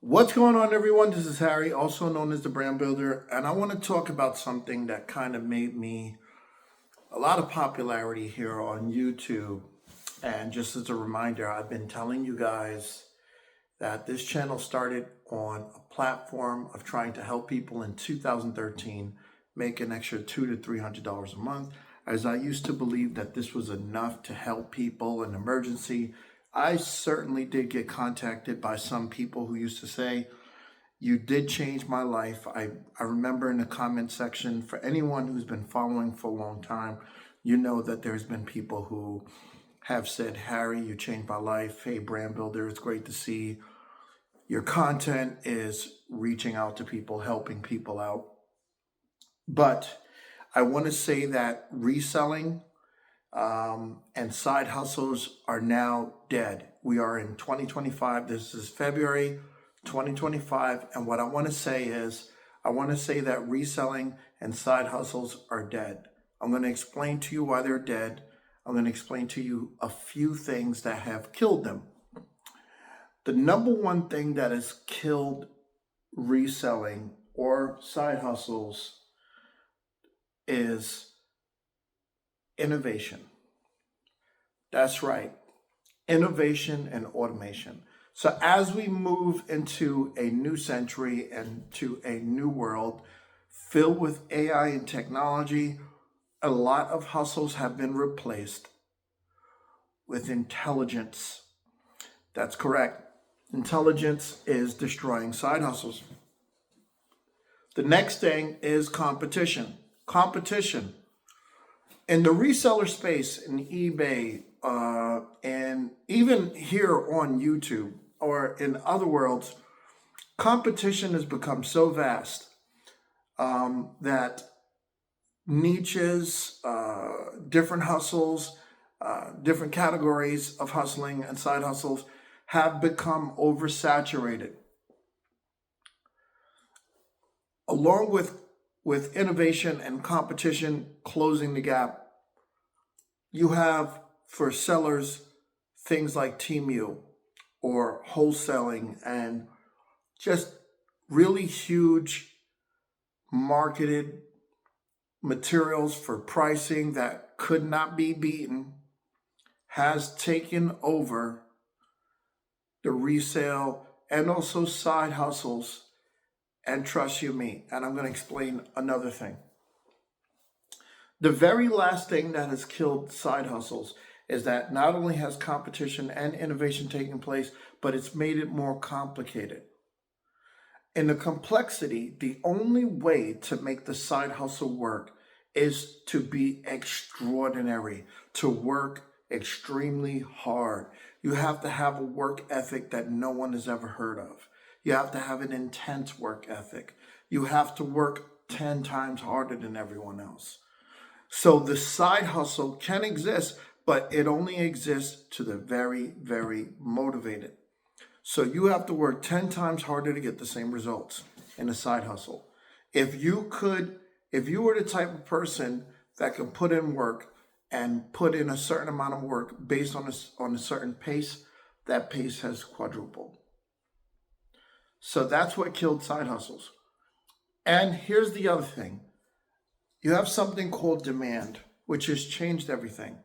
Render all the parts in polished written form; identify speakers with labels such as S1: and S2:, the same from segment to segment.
S1: What's going on, everyone? This is Harry, also known as the Brand Builder, and I want to talk about something that kind of made me a lot of popularity here on YouTube. And just as a reminder, I've been telling you guys that this channel started on a platform of trying to help people in 2013 make an extra $200 to $300 a month, as I used to believe that this was enough to help people in emergency. I certainly did get contacted by some people who used to say, you did change my life. I remember in the comment section, for anyone who's been following for a long time, you know that there's been people who have said, Harry, you changed my life. Hey, Brand Builder, it's great to see your content is reaching out to people, helping people out. But I want to say that reselling and side hustles are now dead. We are in 2025. This is February 2025. And what I want to say is, I want to say that reselling and side hustles are dead. I'm going to explain to you why they're dead. I'm going to explain to you a few things that have killed them. The number one thing that has killed reselling or side hustles is innovation. That's right, innovation and automation. So as we move into a new century and to a new world filled with AI and technology, a lot of hustles have been replaced with intelligence. That's correct. Intelligence is destroying side hustles. The next thing is competition. Competition. In the reseller space, in eBay, and even here on YouTube or in other worlds, competition has become so vast that niches, different hustles, different categories of hustling and side hustles have become oversaturated. Along with innovation and competition closing the gap, you have for sellers things like Temu or wholesaling and just really huge marketed materials for pricing that could not be beaten has taken over the resale and also side hustles. And trust you me, and I'm going to explain another thing. The very last thing that has killed side hustles is that not only has competition and innovation taken place, but it's made it more complicated. In the complexity, the only way to make the side hustle work is to be extraordinary, to work extremely hard. You have to have a work ethic that no one has ever heard of. You have to have an intense work ethic. You have to work 10 times harder than everyone else. So the side hustle can exist, but it only exists to the very, very motivated. So you have to work 10 times harder to get the same results in a side hustle. If you were the type of person that could put in work and put in a certain amount of work based on a certain pace, that pace has quadrupled. So that's what killed side hustles. And here's the other thing. You have something called demand, which has changed everything.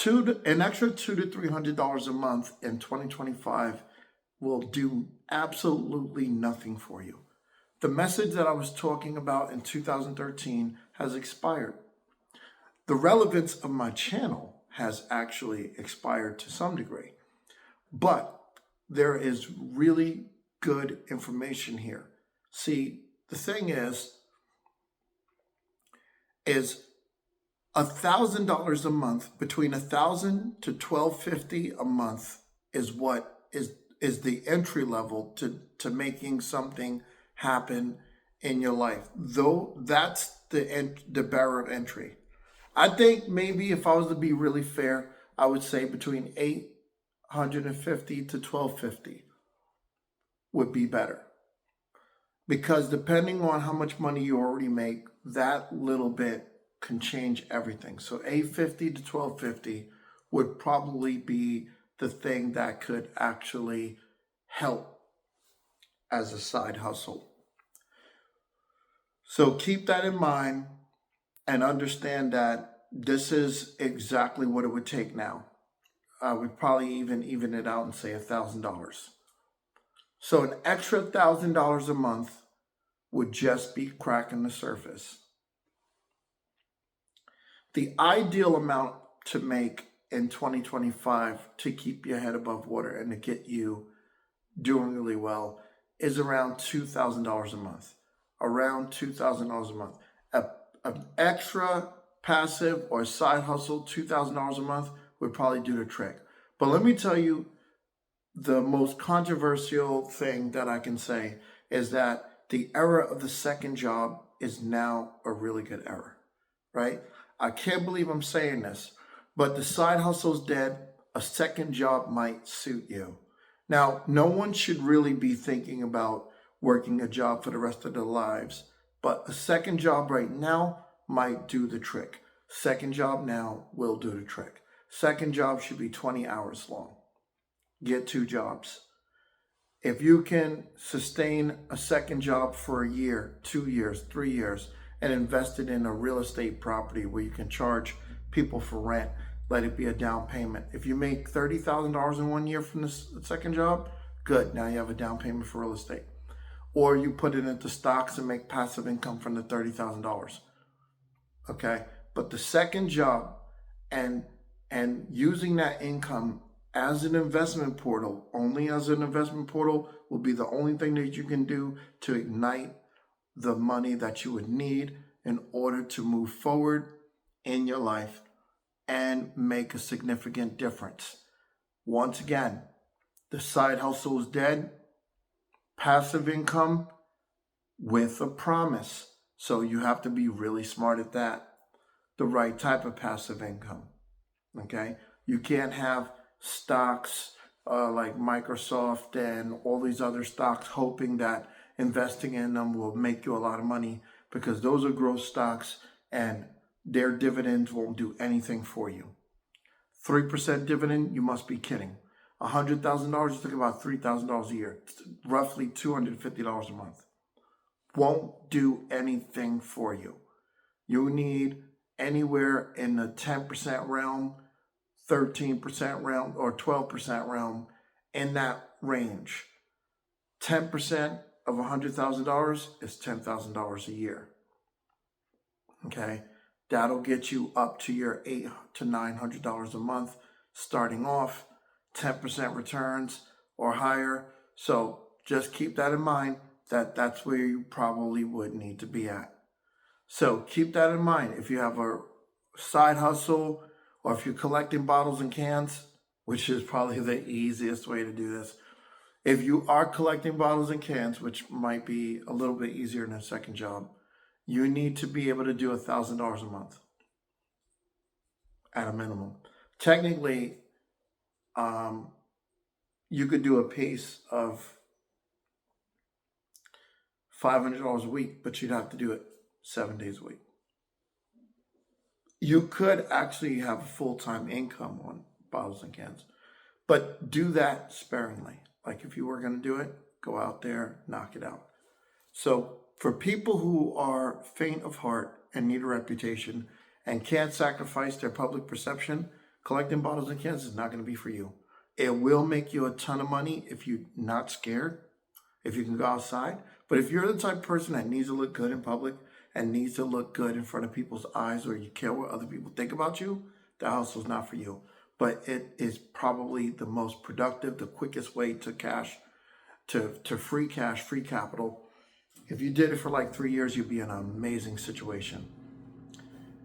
S1: An extra $200 to $300 a month in 2025 will do absolutely nothing for you. The message that I was talking about in 2013 has expired. The relevance of my channel has actually expired to some degree, but there is really good information here. See, the thing is $1,000 a month, between $1,000 to $1,250 a month is what is the entry level to making something happen in your life. Though that's the barrier of entry. I think maybe if I was to be really fair, I would say between $850 to $1,250 would be better. Because depending on how much money you already make, that little bit can change everything. So $850 to $1,250 would probably be the thing that could actually help as a side hustle. So keep that in mind and understand that this is exactly what it would take now. I would probably even it out and say $1,000. So an extra $1,000 a month would just be cracking the surface. The ideal amount to make in 2025 to keep your head above water and to get you doing really well is around $2,000 a month. Around $2,000 a month. An extra passive or side hustle, $2,000 a month, would probably do the trick. But let me tell you, the most controversial thing that I can say is that the era of the second job is now a really good era, right? I can't believe I'm saying this, but the side hustle's dead. A second job might suit you. Now, no one should really be thinking about working a job for the rest of their lives, but a second job right now might do the trick. Second job now will do the trick. Second job should be 20 hours long. Get 2 jobs. If you can sustain a second job for a year, 2 years, 3 years, and invest it in a real estate property where you can charge people for rent, let it be a down payment. If you make $30,000 in 1 year from this second job, good. Now you have a down payment for real estate. Or you put it into stocks and make passive income from the $30,000. Okay? But the second job and using that income as an investment portal, only as an investment portal, will be the only thing that you can do to ignite the money that you would need in order to move forward in your life and make a significant difference. Once again, the side hustle is dead. Passive income with a promise. So you have to be really smart at that. The right type of passive income. Okay? You can't have stocks like Microsoft and all these other stocks hoping that investing in them will make you a lot of money, because those are growth stocks and their dividends won't do anything for you. 3% dividend, you must be kidding. $100,000, you're talking about $3,000 a year, roughly $250 a month. Won't do anything for you. You need anywhere in the 10% realm, 13% realm, or 12% realm, in that range. 10% of $100,000 is $10,000 a year. Okay? That'll get you up to your $800 to $900 a month starting off. 10% returns or higher. So just keep that in mind, that that's where you probably would need to be at. So keep that in mind. If you have a side hustle, or if you're collecting bottles and cans, which is probably the easiest way to do this. If you are collecting bottles and cans, which might be a little bit easier than a second job, you need to be able to do $1,000 a month at a minimum. Technically, you could do a pace of $500 a week, but you'd have to do it 7 days a week. You could actually have a full-time income on bottles and cans, but do that sparingly. Like if you were going to do it, go out there, knock it out. So for people who are faint of heart and need a reputation and can't sacrifice their public perception, collecting bottles and cans is not going to be for you. It will make you a ton of money if you're not scared, if you can go outside. But if you're the type of person that needs to look good in public and needs to look good in front of people's eyes, or you care what other people think about you, the hustle's not for you. But it is probably the most productive, the quickest way to cash, to free cash, free capital. If you did it for like 3 years, you'd be in an amazing situation.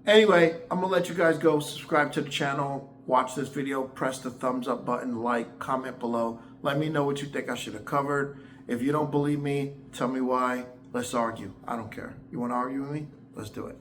S1: Anyway, I'm going to let you guys go. Subscribe to the channel. Watch this video. Press the thumbs up button. Like, comment below. Let me know what you think I should have covered. If you don't believe me, tell me why. Let's argue. I don't care. You want to argue with me? Let's do it.